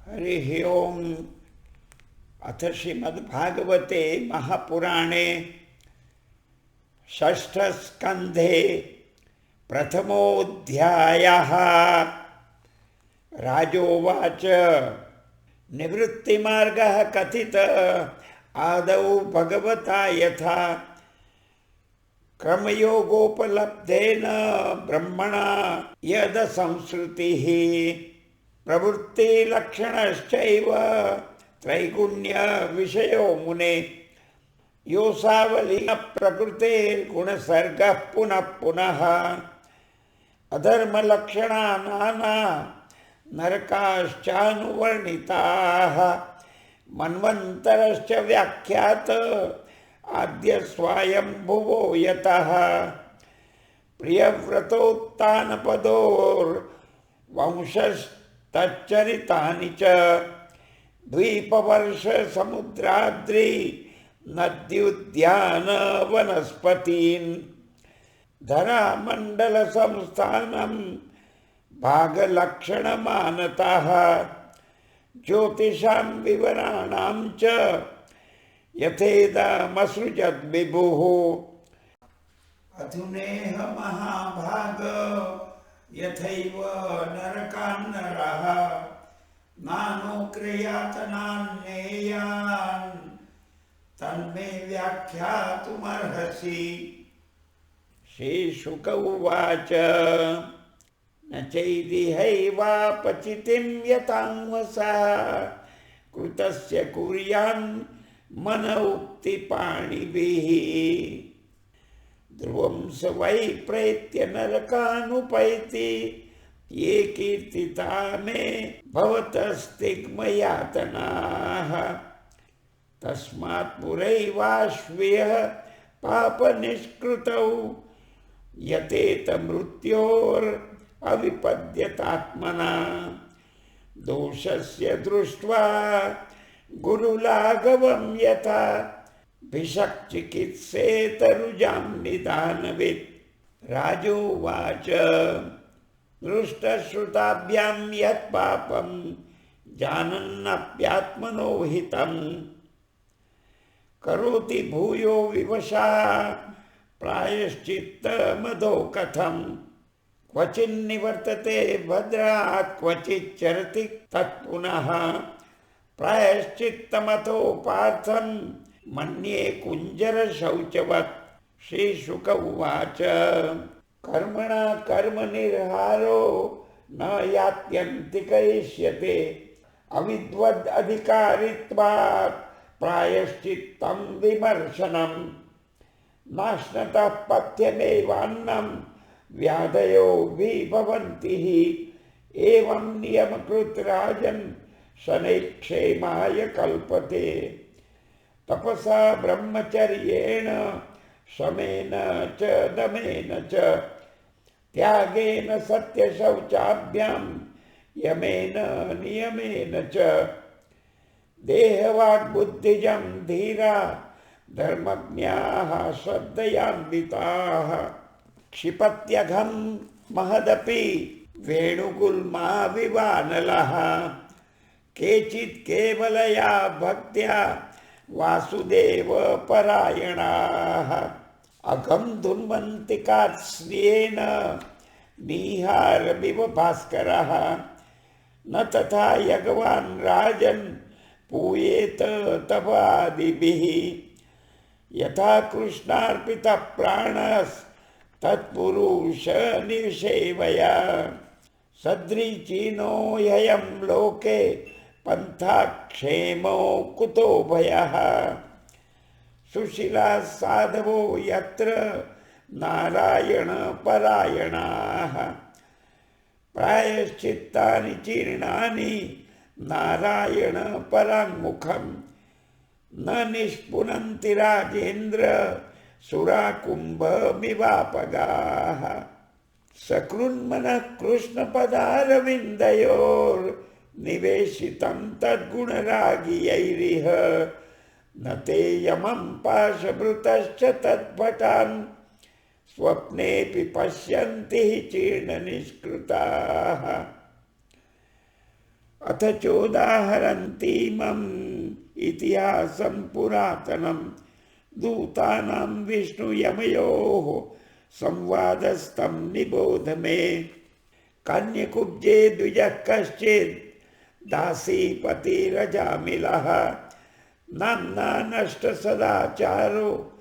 हरिः ओम्। अथ श्रीमद्भागवते महापुराणे षष्ठस्कन्धे प्रथमोऽध्यायः। राजोवाच निवृत्तिमार्गः कथितः आदौ भगवता यथा क्रमयोगोपलब्धेन ब्रह्मणा यदसंसृतिः प्रवृत्तिलक्षणश्चैव त्रैगुण्यविषयो मुने योऽसावली प्रकृतेर्गुणसर्गः पुनः पुनः अधर्मलक्षणा नाना नरकाश्चानुवर्णिताः मन्वन्तरश्च व्याख्यात आद्य स्वायम्भुवो यतः प्रियव्रतोत्तानपदोर्वंशस्तच्चरितानि च द्वीपवर्षसमुद्राद्रि नद्युद्यानवनस्पतीन् धरामण्डलसंस्थानं भागलक्षणमानतः ज्योतिषां विवराणां च यथेदमसृजद्विभुः अधुनेह महाभाग यथैव नरकान्नरः नानुक्रियातनान्येयान् तन्मे व्याख्यातुमर्हसि। श्रीशुक उवाच न चैदिहैवापचितिं यतांवसः कृतस्य कुर्यान् मन उक्तिपाणिभिः ध्रुवं स वै प्रेत्य नरकानुपैति ये कीर्तिता मे भवतस्तिग्मयातनाः तस्मात् पुरैवाश्वयः पापनिष्कृतौ यतेतमृत्योरविपद्यतात्मना दोषस्य दृष्ट्वा गुरुलाघवं यथा भिषक्चिकित्सेतरुजां निदानवित्। राजोवाच दृष्टश्रुताभ्यां यत् पापं जानन्नप्यात्मनो हितं करोति भूयो विवशः प्रायश्चित्तमधो कथं क्वचिन्निवर्तते भद्रात् क्वचिच्चरति तत्पुनः प्रायश्चित्तमथो पार्थं मन्ये कुञ्जरशौचवत्। श्रीशुक उवाच कर्मणा कर्मनिर्हारो न यात्यन्तिकरिष्यते अविद्वदधिकारित्वात् प्रायश्चित्तं विमर्शनम् नाश्नतः पथ्यमेवान्नं व्याधयो विभवन्ति एवं नियमकृत् राजन् शनैक्षेमाय कल्पते तपसा ब्रह्मचर्येण शमेन च दमेन च त्यागेन सत्यशौचाभ्यां यमेन नियमेन च देहवाग्बुद्धिजं धीरा धर्मज्ञाः श्रद्धयान्विताः क्षिपत्यघं महदपि वेणुगुल्माविवानलः केचित् केवलया भक्त्या वासुदेव परायणाः अघं धुन्वन्तिकात्स्येन निहारमिव भास्करः न तथा यज्ञवान् राजन् पूयेत तपादिभिः यथा कृष्णार्पितः प्राणस्तत्पुरुष निषेवया सदृचीनो ह्ययं लोके पन्थाक्षेमो कुतो भयः सुशीलाः साधवो यत्र नारायणपरायणाः प्रायश्चित्तानि जीर्णानि नारायणपराङ्मुखं न निष्पुनन्ति राजेन्द्र सुराकुम्भमिवापगाः सकृन्मनः कृष्णपदारविन्दयोर्निवेशितं तद्गुणरागियैरिह न ते यमं पाशभृतश्च तद्भटान् स्वप्नेऽपि पश्यन्ति हि जीर्णनिष्कृताः अथ चोदाहरन्तीमम् इतिहासं पुरातनं दूतानां विष्णुयमयोः संवादस्तं निबोध मे। कन्यकुब्जे द्विजः कश्चित् दासीपतिरजामिलः नाम्ना नष्टसदाचारो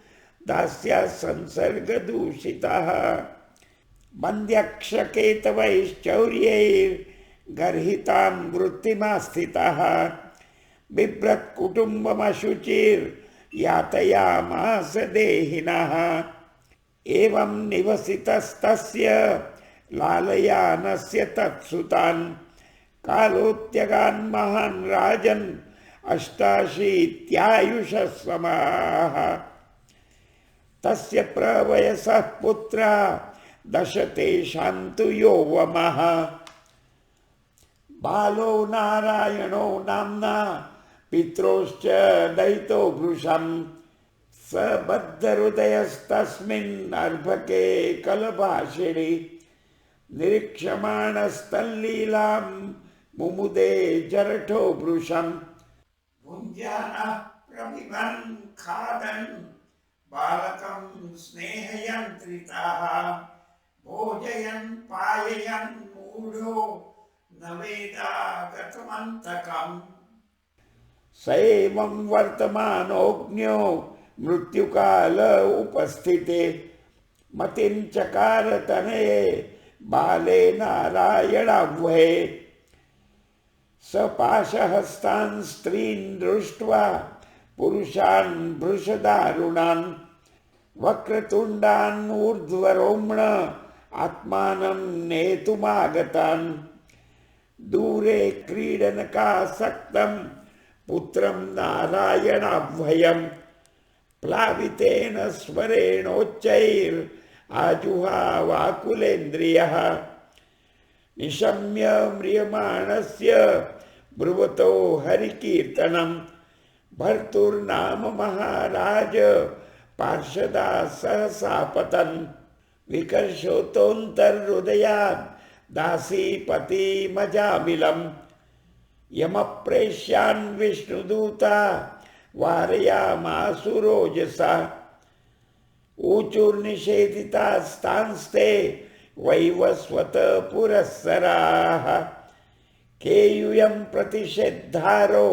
दास्याः संसर्गदूषितः। बन्ध्यक्षकेतवैश्चौर्यैर्गर्हितां वृत्तिमास्थितः बिभ्रत्कुटुम्बमशुचिर्यातयामास देहिनः। एवं निवसितस्तस्य लालयानस्य तत्सुतान् कालोत्यगान् महान् राजन् 88 समाः। तस्य प्रवयसः पुत्रा 10 तेषां तु योवमः। बालो नारायणो नाम्ना पित्रोश्च दयितो वृषम् स बद्धहृदयस्तस्मिन् अर्भके कलभाषिणि निरीक्षमाणस्तल्लीलां मुमुदे जरठो वृषम्। भुञ्जानः प्रमिमन् खादन् बालकं स्नेहयन्त्रितः भोजयन् पाययन् मूढो न वेदागतमन्तकम्। स एवं वर्तमानोऽज्ञो मृत्युकाल उपस्थिते मतिं चकार तनये बाले नारायणाह्वये। स पाशहस्तान् स्त्रीन् दृष्ट्वा पुरुषान् भृशदारुणान् वक्रतुण्डान् ऊर्ध्वरोम्ण आत्मानं नेतुमागतान्। दूरे क्रीडनकासक्तं पुत्रं नारायणाह्वयम् प्लावितेन स्वरेणोच्चैराजुहावाकुलेन्द्रियः। निशम्य म्रियमाणस्य ब्रुवतो हरिकीर्तनं भर्तुर्नाम महाराज पार्षदा सहसा पतन्। विकर्षोतोऽन्तर्हृदयात् दासीपतिमजामिलम् यमप्रेष्यान् विष्णुदूता वारयामासुरोजसा। ऊचुर्निषेधितास्तांस्ते वैवस्वत पुरःसराः केयूयं प्रतिषेद्धारो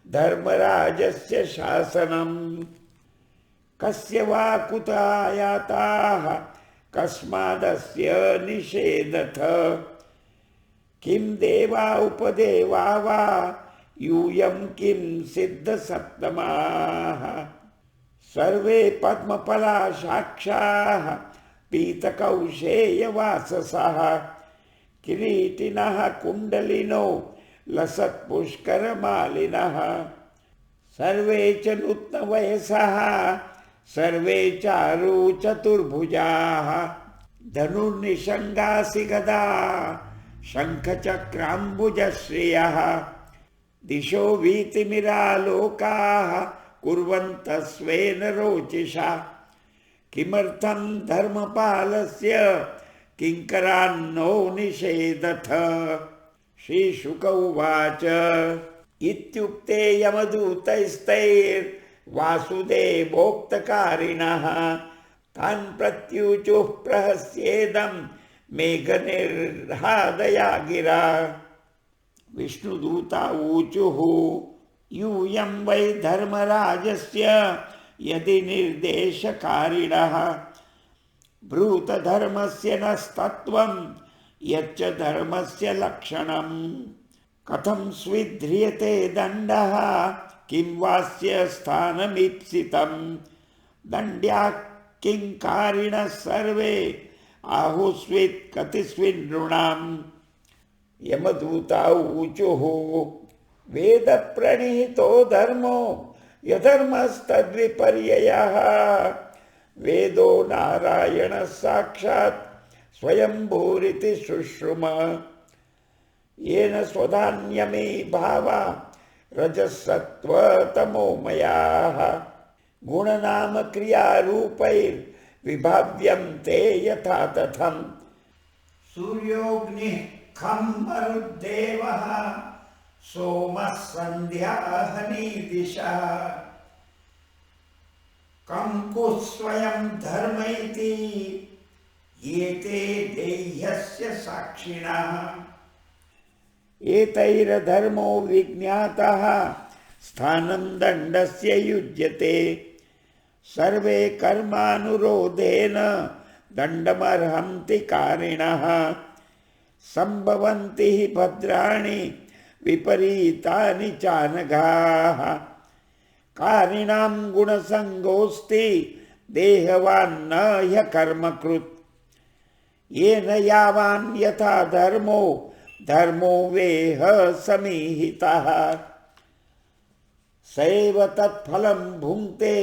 धर्मराजस्य शासनम्। कस्य वा कुतायाताः कस्मादस्य निषेधथ किं देवा उपदेवा वा यूयं किं सिद्धसप्तमाः। सर्वे पद्मपलाशाक्षाः पीतकौशेयवाससः किरीटिनः कुण्डलिनो लसत्पुष्करमालिनः। सर्वे च नूत्नवयसः सर्वे चारु चतुर्भुजाः धनुर्निषङ्गासि गदा शङ्खचक्राम्बुजश्रियः। दिशो वीतिमिरालोकाः कुर्वन्तः स्वेन रोचिषा किमर्थं धर्मपालस्य किङ्करान्नो निषेधथ। श्रीशुक उवाच इत्युक्ते यमदूतैस्तैर्वासुदेवोक्तकारिणः तान् प्रत्युचुः प्रहस्येदं मेघनिर्हादया गिरा। विष्णुदूता ऊचुः यूयं वै धर्मराजस्य यदि निर्देशकारिणः ब्रूतधर्मस्य नस्तत्त्वं यच्च धर्मस्य लक्षणम्। कथं स्विध्रियते दण्डः किं वास्य स्थानमीप्सितं। दण्ड्याः किङ्कारिणः सर्वे आहुस्वित् कतिस्विनृणाम्। यमदूता ऊचुः वेदप्रणीतो धर्मो यधर्मस्तद्विपर्ययः। वेदो नारायणः साक्षात् स्वयंभूरिति शुश्रुम। येन स्वधान्यमे भावा रजसत्त्वतमोमयाः गुणनाम क्रियारूपैर्विभाव्यं ते यथा तथम्। सूर्योऽग्निः खं मरुद्देवः सोमः सन्ध्याहनिदिशा कंकुः स्वयं धर्म इति एते देह्यस्य साक्षिणः एतैरधर्मो विज्ञातः स्थानं दण्डस्य युज्यते सर्वे कर्मानुरोधेन दण्डमर्हन्ति कारिणः सम्भवन्ति हि भद्राणि विपरीतानि चानघाः कारिणां गुणसङ्गोऽस्ति देहवान् न ह्यकर्मकृत् येन यावान् यथा धर्मो धर्मो वेह समीहितः स एव तत्फलं भुङ्क्ते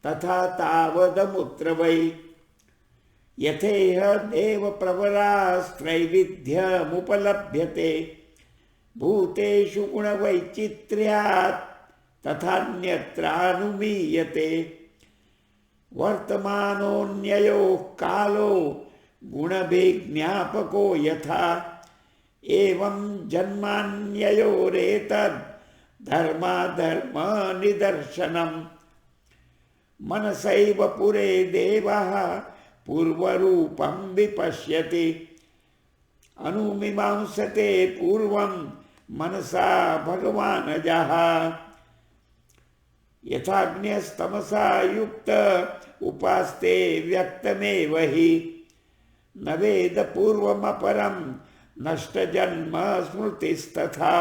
तथा तावदमुत्र वै यथेह देवप्रवरास्त्रैविध्यमुपलभ्यते भूतेषु गुणवैचित्र्यात् तथान्यत्रानुमीयते वर्तमानोऽन्ययोः कालो गुणभिज्ञापको यथा एवं जन्मान्ययोरेतद् धर्माधर्मनिदर्शनम् मनसैव पुरे देवः पूर्वरूपं विपश्यति अनुमीमांसते पूर्वं मनसा भगवानजः यथाग्न्यस्तमसा युक्त उपास्ते व्यक्तमेव हि न वेद पूर्वमपरं नष्टजन्म स्मृतिस्तथा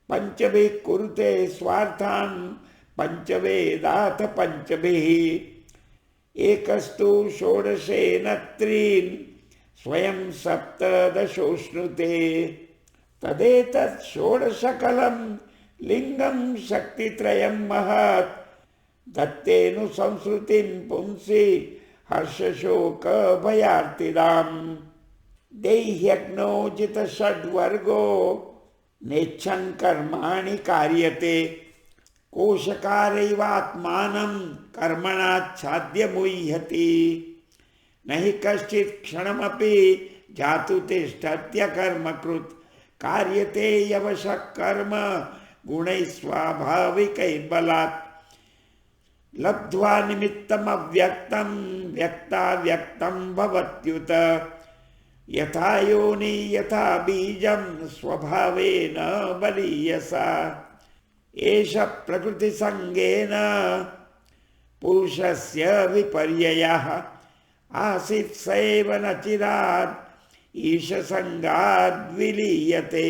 पंचभिः कुरुते स्वार्थान् पंचवेदाथ पंचभिः एकस्तु षोडशेन त्रीन् स्वयं सप्तदशोऽश्नुते तदेतत् षोडशकलं लिंगं शक्तित्रयं महत् दत्तेनु संस्कृतिं पुंसि हर्षशोकभयार्तिदाम् देह्यग्नोजितषड्वर्गो नेच्छन् कर्माणि कार्यते कोशकारैवात्मानं कर्मणाच्छाद्य मुह्यति न हि कश्चित् क्षणमपि जातु तिष्ठत्यकर्मकृत् कार्यते यवशः कर्म गुणैः स्वाभाविकैर्बलात् लब्ध्वा निमित्तमव्यक्तं व्यक्ताव्यक्तं भवत्युत यथा योनि यथा बीजं स्वभावेन बलीयसा एष प्रकृतिसङ्गेन पुरुषस्य विपर्ययः आसीत् स एव न चिरात् ईशसङ्गाद् विलीयते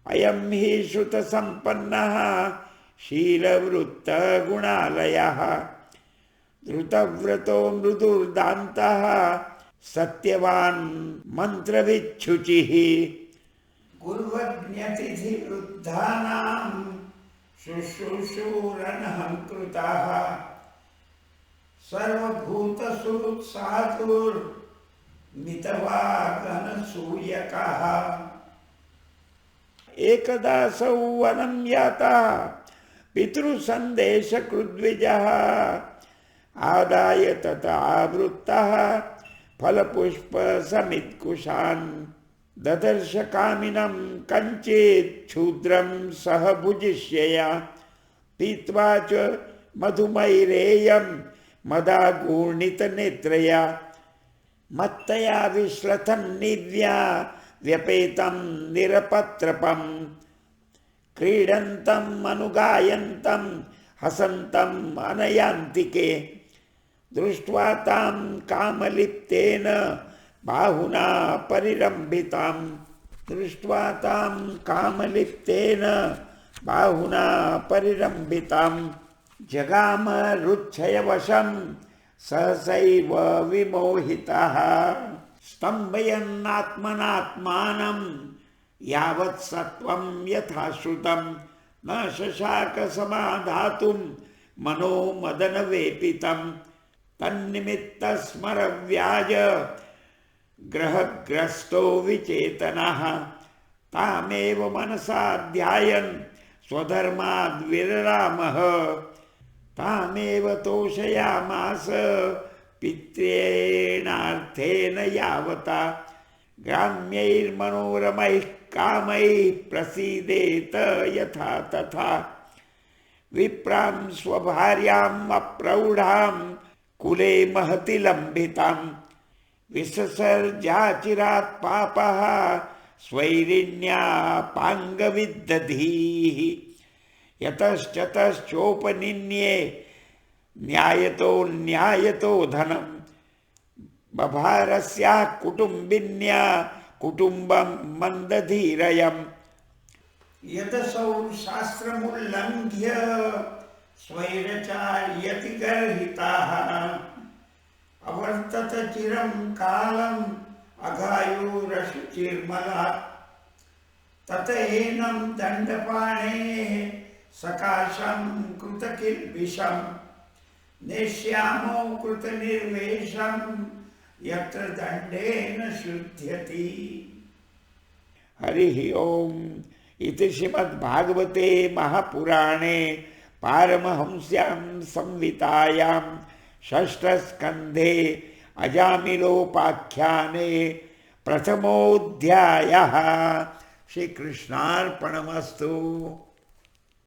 अयं हि श्रुतसम्पन्नः शीलवृत्तगुणालयः धृतव्रतो मृदुर्दान्तः सत्यवान् मन्त्रविच्छुचिः गुर्वज्ञतिथिवृद्धानां शुश्रूषूरनहङ्कृताः सर्वभूतसुहृत्साधुर्मितवागनसूयकः एकदा सौ वनं यातः पितृसन्देशकृद्विजः आदाय तथावृत्तः फलपुष्पसमित्कुशान् ददर्श कामिनं कञ्चित् क्षुद्रं सह भुजिष्यया पीत्वा च मधुमैरेयं मदागूर्णितनेत्रया मत्तया विश्लथन् निव्या व्यपेतं निरपत्रपं क्रीडन्तम् अनुगायन्तं हसन्तम् अनयान्तिके दृष्ट्वा तां कामलिप्तेन बाहुना परिरम्भितां दृष्ट्वा तां कामलिप्तेन बाहुना परिरम्भितां जगाम रुच्छयवशं सहसैव विमोहितः स्तम्भयन्नात्मनात्मानं यावत् सत्वं यथा श्रुतं न शशाक समाधातुं मनो मदनवेपितं तन्निमित्तस्मरव्याज ग्रहग्रस्तो विचेतनः तामेव मनसा ध्यायन् स्वधर्माद्विररामः तामेव तोषयामास पित्रेणार्थेन यावता ग्राम्यैर्मनोरमैः कामैः प्रसीदेत यथा तथा विप्रां स्वभार्याम् अप्रौढां कुले महति लम्बितां विससर्जाचिरात् पापः स्वैरिण्यापाङ्गविदधीः यतश्चतश्चोपनिन्ये न्यायतो न्यायतो धनं बभारस्याः कुटुम्बिन्या कुटुम्बं मन्दधीरयम् यदसौ शास्त्रमुल्लङ्घ्य स्वैरचार्यति गर्हिताः अवर्तत चिरं कालम् अघायुरशुचिर्मलात् तत एनं दण्डपाणेः सकाशं कृतकिल्बिषं नेष्यामो कृतनिर्वेशं यत्र दण्डेन शुध्यति। हरिः ओम्। इति श्रीमद्भागवते महापुराणे पारमहंस्यां संहितायां षष्ठस्कन्धे अजामिलोपाख्याने प्रथमोऽध्यायः। श्रीकृष्णार्पणमस्तु।